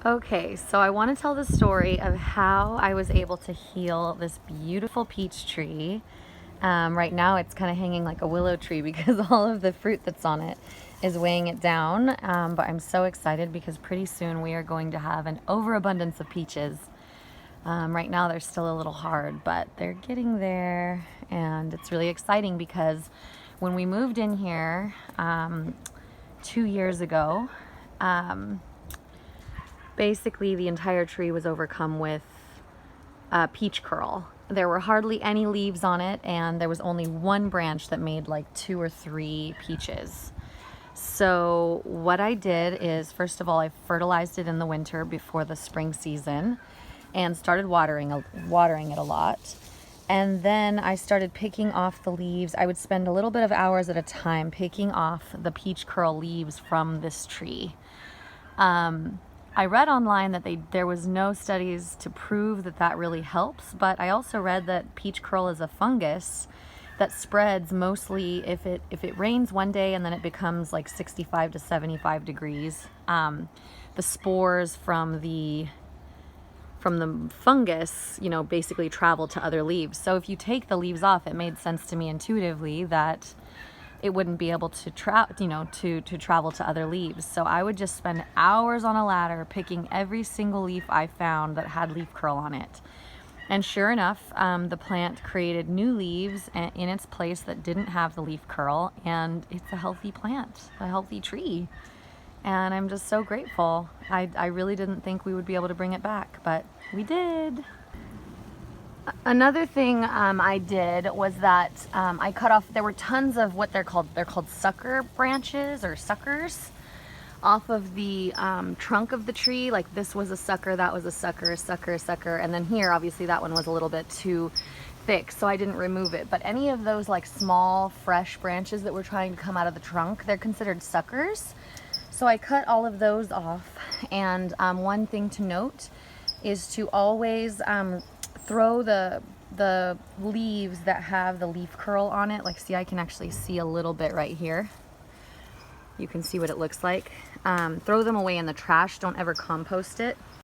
Okay, so I want to tell the story of how I was able to heal this beautiful peach tree. Right now it's kind of hanging like a willow tree because all of the fruit that's on it is weighing it down. But I'm so excited because pretty soon we are going to have an overabundance of peaches. Right now they're still a little hard, but they're getting there, and it's really exciting because when we moved in here 2 years ago, basically the entire tree was overcome with peach curl. There were hardly any leaves on it, and there was only one branch that made like 2 or 3 peaches. So what I did is, first of all, I fertilized it in the winter before the spring season and started watering it a lot. And then I started picking off the leaves. I would spend a little bit of hours at a time picking off the peach curl leaves from this tree. I read online that there was no studies to prove that that really helps, but I also read that peach curl is a fungus that spreads mostly if it rains one day and then it becomes like 65 to 75 degrees. The spores from the fungus, basically travel to other leaves. So if you take the leaves off, it made sense to me intuitively that it wouldn't be able to travel to other leaves. So I would just spend hours on a ladder picking every single leaf I found that had leaf curl on it. And sure enough, the plant created new leaves in its place that didn't have the leaf curl, and it's a healthy plant, a healthy tree. And I'm just so grateful. I really didn't think we would be able to bring it back, but we did. Another thing I did was that I cut off, there were tons of what they're called sucker branches or suckers off of the trunk of the tree. Like this was a sucker, that was a sucker, sucker, and then here obviously that one was a little bit too thick, so I didn't remove it. But any of those like small fresh branches that were trying to come out of the trunk, they're considered suckers. So I cut all of those off. And one thing to note is to always throw the leaves that have the leaf curl on it. Like, see, I can actually see a little bit right here. You can see what it looks like. Throw them away in the trash. Don't ever compost it.